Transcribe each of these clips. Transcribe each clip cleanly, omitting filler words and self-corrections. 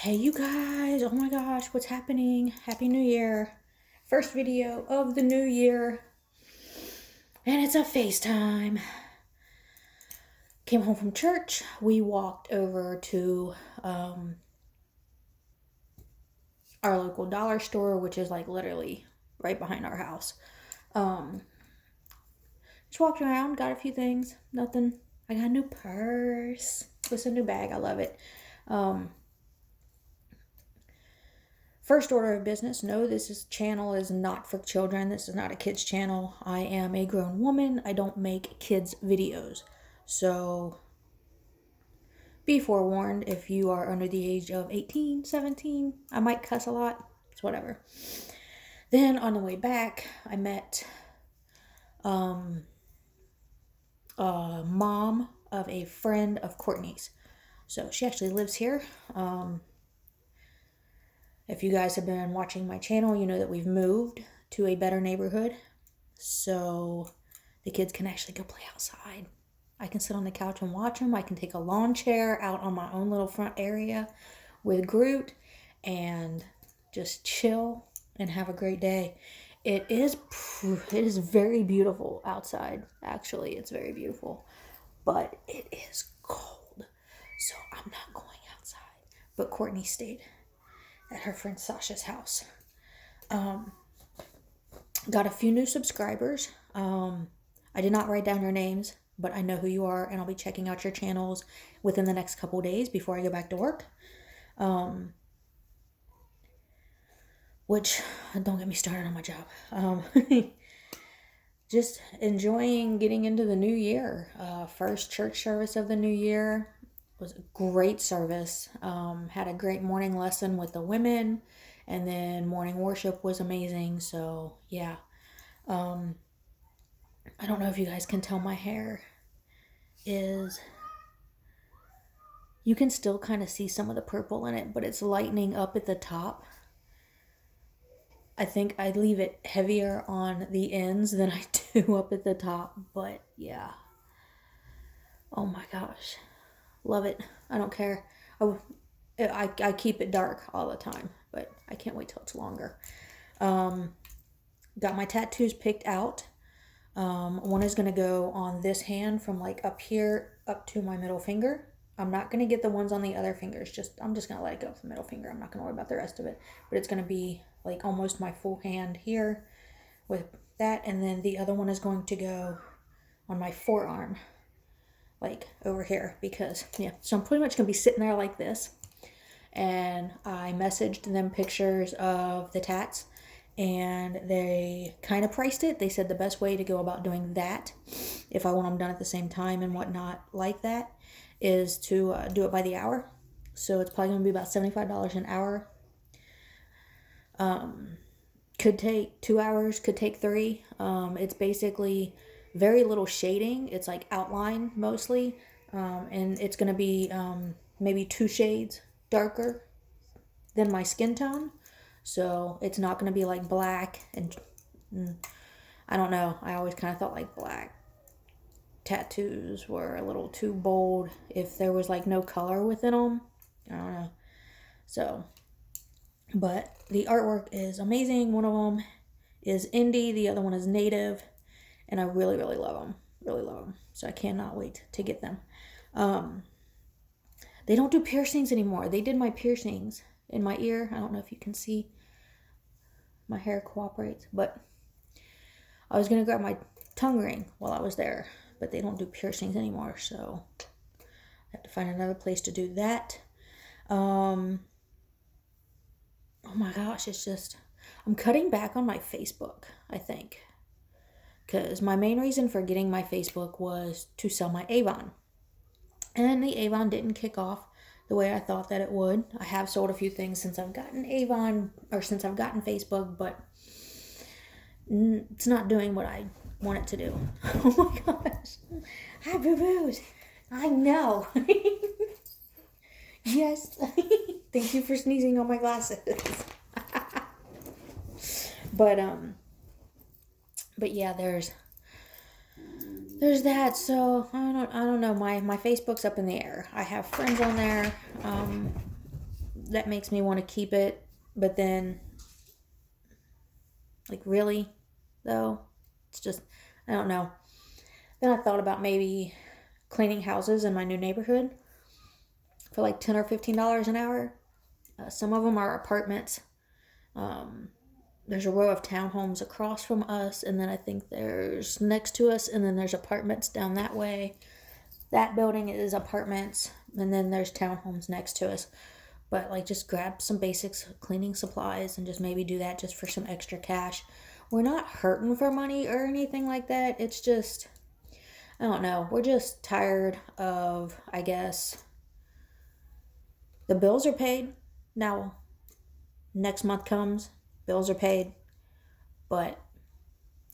Hey you guys, oh my gosh, what's happening? Happy New Year. First video of the new year. And it's a FaceTime. Came home from church. We walked over to our local dollar store, which is like literally right behind our house. Just walked around, got a few things, nothing. I got a new purse. It's a new bag, I love it. First order of business, no, channel is not for children. This is not a kids channel. I am a grown woman. I don't make kids videos. So be forewarned if you are under the age of 18, 17. I might cuss a lot. It's whatever. Then on the way back, I met a mom of a friend of Courtney's. So she actually lives here. If you guys have been watching my channel, you know that we've moved to a better neighborhood. So the kids can actually go play outside. I can sit on the couch and watch them. I can take a lawn chair out on my own little front area with Groot and just chill and have a great day. It is very beautiful outside. Actually, it's very beautiful. But it is cold. So I'm not going outside. But Courtney stayed at her friend Sasha's house. Got a few new subscribers. I did not write down your names, but I know who you are, and I'll be checking out your channels within the next couple days before I go back to work. Which, don't get me started on my job. Just enjoying getting into the new year. First church service of the new year was a great service. Had a great morning lesson with the women, and then morning worship was amazing. So yeah, I don't know if you guys can tell, my hair is, you can still kind of see some of the purple in it, but it's lightening up at the top. I think I leave it heavier on the ends than I do up at the top, but yeah. Oh my gosh. Love it. I don't care. I keep it dark all the time, but I can't wait till it's longer. Got my tattoos picked out. One is going to go on this hand from like up here up to my middle finger. I'm not going to get the ones on the other fingers. I'm just going to let it go for the middle finger. I'm not going to worry about the rest of it. But it's going to be like almost my full hand here with that. And then the other one is going to go on my forearm, like over here, because yeah. So I'm pretty much going to be sitting there like this. And I messaged them pictures of the tats, and they kind of priced it. They said the best way to go about doing that, if I want them done at the same time and whatnot like that, is to do it by the hour. So it's probably going to be about $75 an hour. Could take 2 hours, could take 3. It's basically very little shading. It's like outline mostly. And it's going to be maybe 2 shades darker than my skin tone. So it's not going to be like black. And I don't know. I always kind of thought like black tattoos were a little too bold if there was like no color within them. I don't know. So, but the artwork is amazing. One of them is indie, the other one is native, and I really, really love them. Really love them. So I cannot wait to get them. They don't do piercings anymore. They did my piercings in my ear. I don't know if you can see. My hair cooperates, but I was going to grab my tongue ring while I was there, but they don't do piercings anymore, so I have to find another place to do that. Oh my gosh, it's just, I'm cutting back on my Facebook, I think, because my main reason for getting my Facebook was to sell my Avon, and the Avon didn't kick off the way I thought that it would. I have sold a few things since I've gotten Avon, or since I've gotten Facebook, but it's not doing what I want it to do. Oh my gosh. Hi, boo-boos. I know. Yes. Thank you for sneezing on my glasses. But yeah, there's that. So I don't know. My Facebook's up in the air. I have friends on there. that makes me want to keep it. But then, like, really, though, it's just, I don't know. Then I thought about maybe cleaning houses in my new neighborhood for like $10 or $15 an hour. Some of them are apartments. There's a row of townhomes across from us, and then I think there's next to us, and then there's apartments down that way. That building is apartments, and then there's townhomes next to us. But like, just grab some basics cleaning supplies and just maybe do that just for some extra cash. We're not hurting for money or anything like that. It's just, I don't know. We're just tired of, I guess, the bills are paid. Now, next month comes, bills are paid. But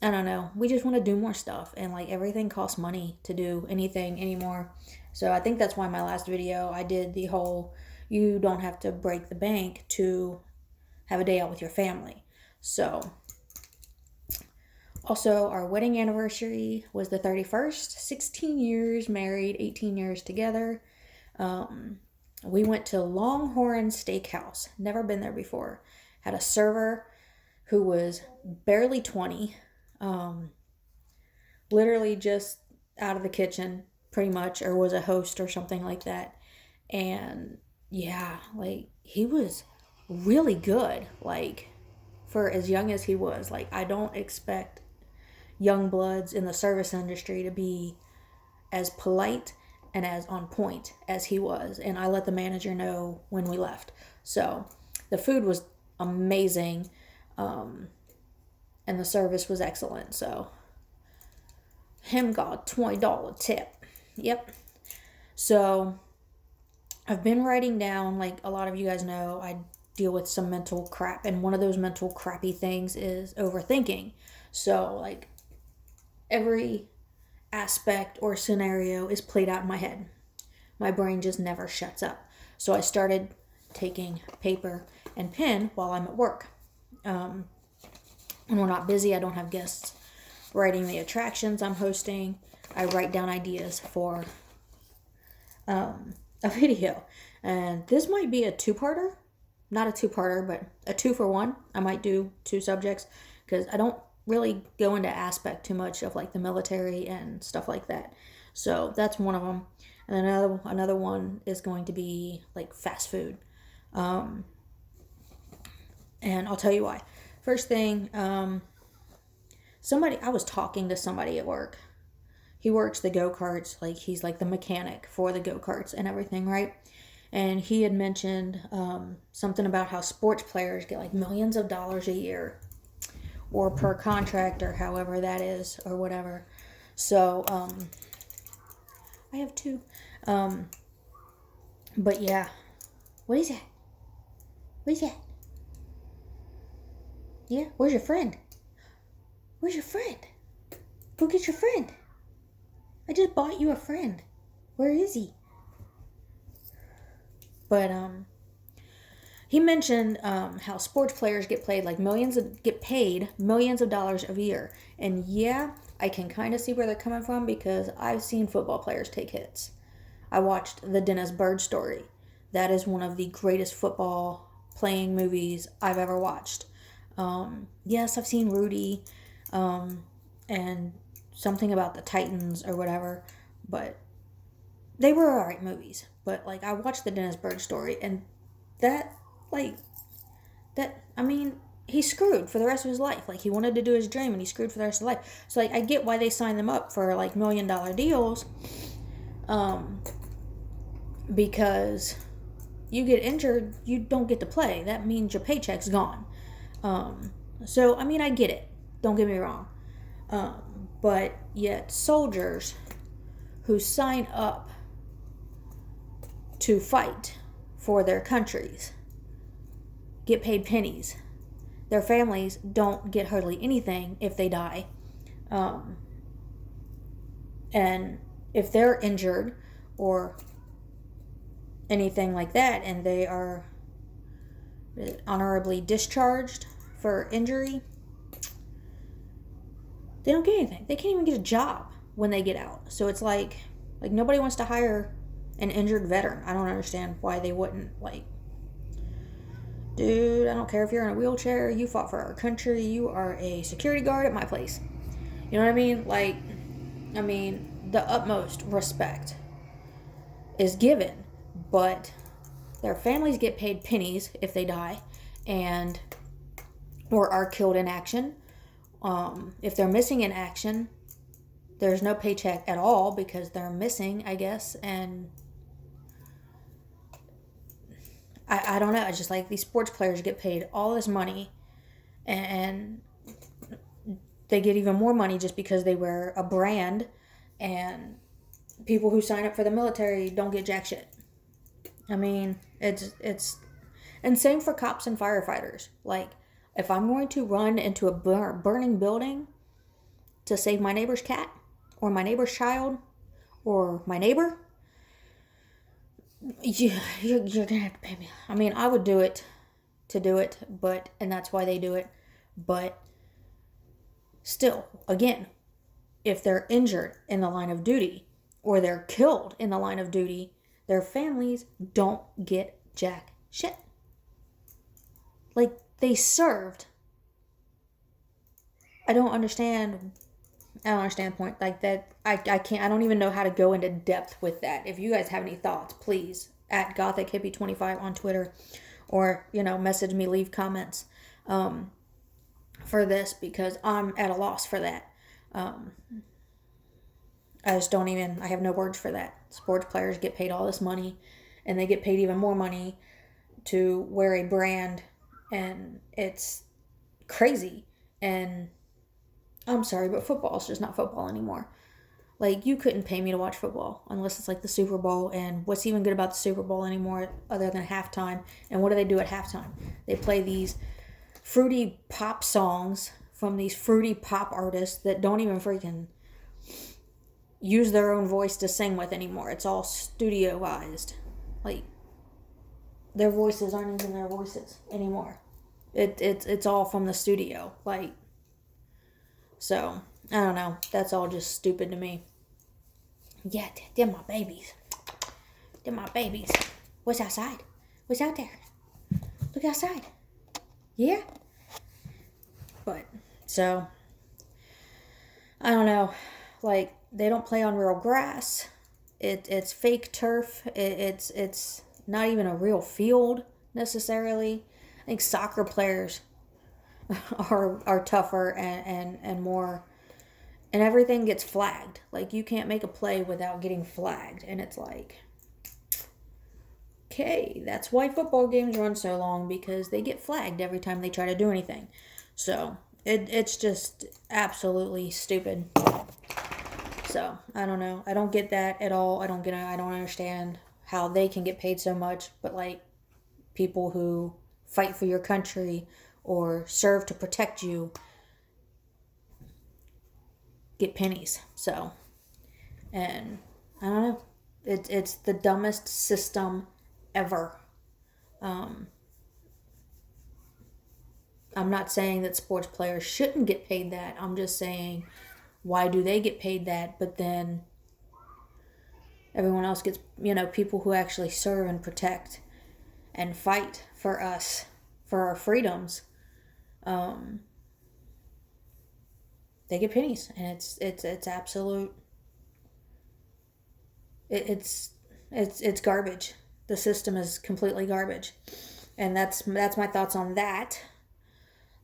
I don't know. We just want to do more stuff. And like, everything costs money to do anything anymore. So I think that's why my last video, I did the whole, you don't have to break the bank to have a day out with your family. So, also, our wedding anniversary was the 31st. 16 years married, 18 years together. We went to Longhorn Steakhouse. Never been there before. Had a server who was barely 20. Literally just out of the kitchen, pretty much, or was a host or something like that. And yeah, like, he was really good. Like, for as young as he was. Like, I don't expect young bloods in the service industry to be as polite and as on point as he was. And I let the manager know when we left. So the food was amazing, and the service was excellent. So him got $20 tip. Yep. So I've been writing down, like a lot of you guys know, I deal with some mental crap, and one of those mental crappy things is overthinking. So like, every aspect or scenario is played out in my head. My brain just never shuts up. So I started taking paper and pen while I'm at work. When we're not busy, I don't have guests writing the attractions I'm hosting. I write down ideas for a video. And this might be a two-parter. Not a two-parter, but a 2-for-1. I might do 2 subjects because I don't really go into aspect too much of like the military and stuff like that. So that's one of them. And another one is going to be like fast food. And I'll tell you why. First thing, I was talking to somebody at work. He works the go-karts, like he's like the mechanic for the go-karts and everything, right? And he had mentioned something about how sports players get like millions of dollars a year, or per contract, or however that is, or whatever. So, I have 2. But yeah. What is that? What is that? Yeah, where's your friend? Where's your friend? Go get your friend. I just bought you a friend. Where is he? But, he mentioned how sports players get paid millions of dollars a year. And yeah, I can kind of see where they're coming from, because I've seen football players take hits. I watched the Dennis Bird story. That is one of the greatest football playing movies I've ever watched. Yes, I've seen Rudy, and something about the Titans or whatever, but they were alright movies. But like, I watched the Dennis Bird story, and he's screwed for the rest of his life. Like, he wanted to do his dream, and he's screwed for the rest of his life. So like, I get why they signed them up for like $1 million deals, because you get injured, you don't get to play. That means your paycheck's gone. So I mean, I get it. Don't get me wrong. But yet soldiers who sign up to fight for their countries get paid pennies. Their families don't get hardly anything if they die. And if they're injured or anything like that, and they are honorably discharged for injury, they don't get anything. They can't even get a job when they get out. So it's like nobody wants to hire an injured veteran. I don't understand why they wouldn't. Like, Dude, I don't care if you're in a wheelchair, you fought for our country, you are a security guard at my place. You know what I mean? Like, I mean, the utmost respect is given, but their families get paid pennies if they die and or are killed in action. If they're missing in action, there's no paycheck at all because they're missing, I guess. And I don't know. It's just like these sports players get paid all this money and they get even more money just because they wear a brand, and people who sign up for the military don't get jack shit. I mean, it's and same for cops and firefighters. Like, if I'm going to run into a burning building to save my neighbor's cat or my neighbor's child or my neighbor, you're gonna have to pay me. I mean, I would do it to do it, but and that's why they do it. But still, again, if they're injured in the line of duty or they're killed in the line of duty, their families don't get jack shit. Like, they served. I don't understand the point. Like, that, I can't, I don't even know how to go into depth with that. If you guys have any thoughts, please, at GothicHippie25 on Twitter, or, message me, leave comments for this, because I'm at a loss for that. I just don't even, I have no words for that. Sports players get paid all this money, and they get paid even more money to wear a brand, and it's crazy. And I'm sorry, but football is just not football anymore. Like, you couldn't pay me to watch football unless it's like the Super Bowl, and what's even good about the Super Bowl anymore other than halftime? And what do they do at halftime? They play these fruity pop songs from these fruity pop artists that don't even freaking use their own voice to sing with anymore. It's all studioized. Like, their voices aren't even their voices anymore. It's all from the studio. Like, so, I don't know. That's all just stupid to me. Yeah, they're my babies. They're my babies. What's outside? What's out there? Look outside. Yeah? But, so, I don't know. Like, they don't play on real grass. It's fake turf. It's not even a real field necessarily. I think soccer players are tougher and more, and everything gets flagged. Like, you can't make a play without getting flagged, and it's like, okay, that's why football games run so long, because they get flagged every time they try to do anything. So it's just absolutely stupid. So, I don't know. I don't get that at all. I don't understand how they can get paid so much, but like, people who fight for your country or serve to protect you get pennies. So, and I don't know. It's the dumbest system ever. I'm not saying that sports players shouldn't get paid that. I'm just saying, why do they get paid that, but then everyone else gets, people who actually serve and protect and fight for us, for our freedoms, they get pennies, and it's absolute. It's garbage. The system is completely garbage, and that's my thoughts on that.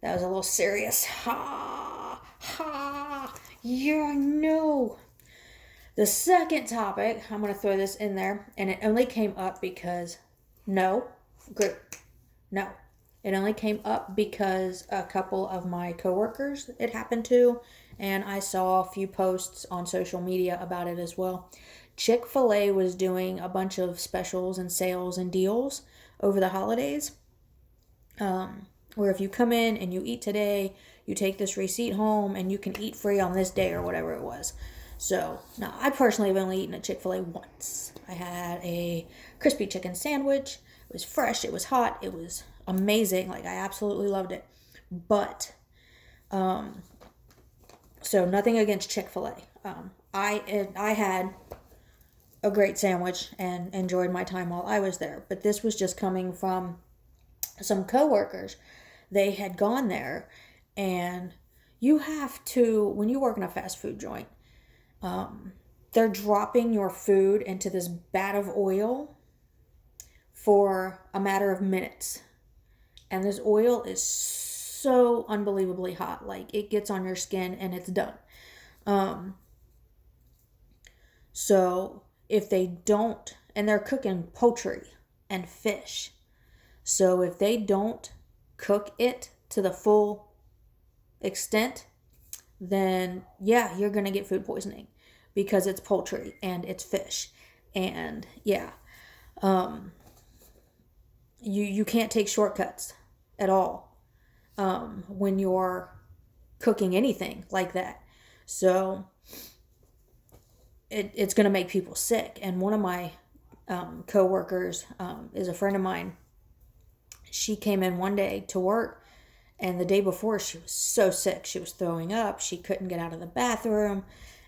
That was a little serious. Ha ha. Yeah, no. The second topic, I'm going to throw this in there, and it only came up because, it only came up because a couple of my coworkers it happened to, and I saw a few posts on social media about it as well. Chick-fil-A was doing a bunch of specials and sales and deals over the holidays, where if you come in and you eat today, you take this receipt home and you can eat free on this day or whatever it was. So, now, I personally have only eaten at Chick-fil-A once. I had a crispy chicken sandwich. It was fresh. It was hot. It was amazing. Like, I absolutely loved it. But, so nothing against Chick-fil-A. I had a great sandwich and enjoyed my time while I was there. But this was just coming from some coworkers, they had gone there, and you have to, when you work in a fast food joint, they're dropping your food into this vat of oil for a matter of minutes. And this oil is so unbelievably hot. Like, it gets on your skin and it's done. So if they don't, and they're cooking poultry and fish. So if they don't cook it to the full extent, then yeah, you're going to get food poisoning because it's poultry and it's fish. And yeah, you can't take shortcuts at all when you're cooking anything like that. So it's going to make people sick. And one of my coworkers is a friend of mine. She came in one day to work, and the day before she was so sick. She was throwing up. She couldn't get out of the bathroom,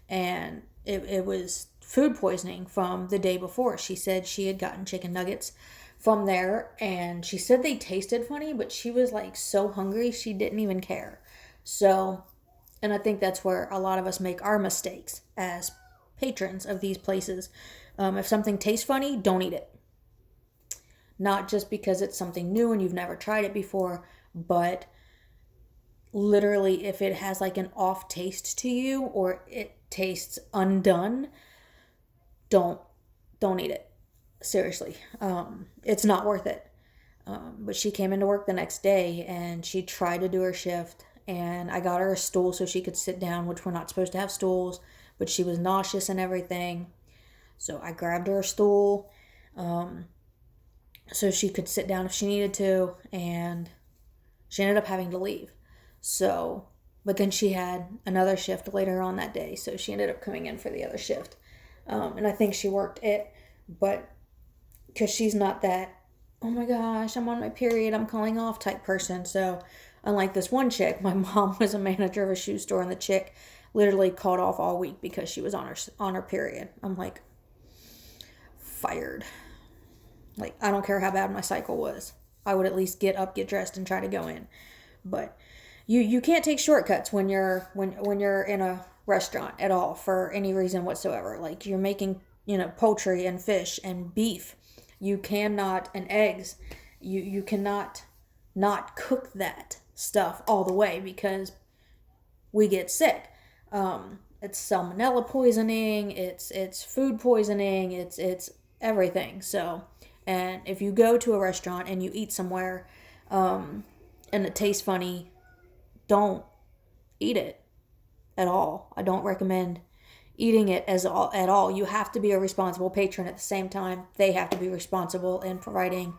and it was food poisoning from the day before. She said she had gotten chicken nuggets from there, and she said they tasted funny, but she was like so hungry she didn't even care. So, and I think that's where a lot of us make our mistakes as patrons of these places. If something tastes funny, don't eat it. Not just because it's something new and you've never tried it before, but literally if it has like an off taste to you or it tastes undone, don't eat it. Seriously. It's not worth it. But she came into work the next day and she tried to do her shift, and I got her a stool so she could sit down, which we're not supposed to have stools, but she was nauseous and everything. So I grabbed her a stool so she could sit down if she needed to, and she ended up having to leave. So, but then she had another shift later on that day, so she ended up coming in for the other shift. And I think she worked it, but because she's not that, oh my gosh, I'm on my period, I'm calling off type person. So unlike this one chick, my mom was a manager of a shoe store, and the chick literally called off all week because she was on her period. I'm like, fired. Like, I don't care how bad my cycle was. I would at least get up, get dressed, and try to go in. But you can't take shortcuts when you're in a restaurant at all for any reason whatsoever. Like, you're making, poultry and fish and beef. You cannot, and eggs, you cannot not cook that stuff all the way because we get sick. It's salmonella poisoning, it's food poisoning, it's everything. So, and if you go to a restaurant and you eat somewhere and it tastes funny, don't eat it at all. I don't recommend eating it at all. You have to be a responsible patron at the same time. They have to be responsible in providing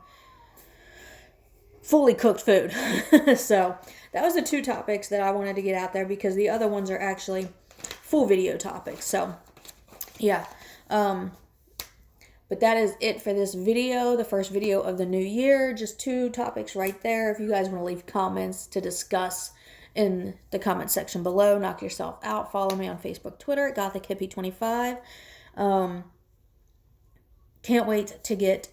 fully cooked food. So that was the two topics that I wanted to get out there because the other ones are actually full video topics. So yeah. But that is it for this video, the first video of the new year. Just two topics right there. If you guys want to leave comments to discuss in the comment section below, knock yourself out. Follow me on Facebook, Twitter at GothicHippie25. Can't wait to get,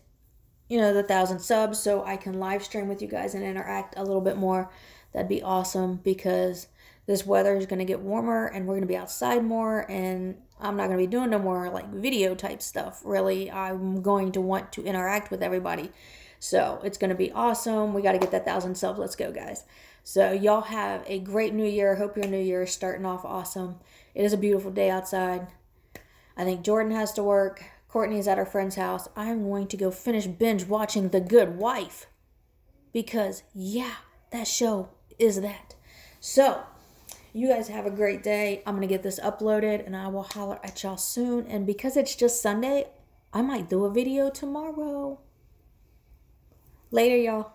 the 1,000 subs so I can live stream with you guys and interact a little bit more. That'd be awesome because this weather is going to get warmer and we're going to be outside more, and I'm not going to be doing no more like video type stuff. Really, I'm going to want to interact with everybody. So it's going to be awesome. We got to get that 1,000 subs. Let's go, guys. So y'all have a great new year. Hope your new year is starting off awesome. It is a beautiful day outside. I think Jordan has to work. Courtney's at her friend's house. I'm going to go finish binge watching The Good Wife because, yeah, that show is that. So you guys have a great day. I'm going to get this uploaded and I will holler at y'all soon. And because it's just Sunday, I might do a video tomorrow. Later, y'all.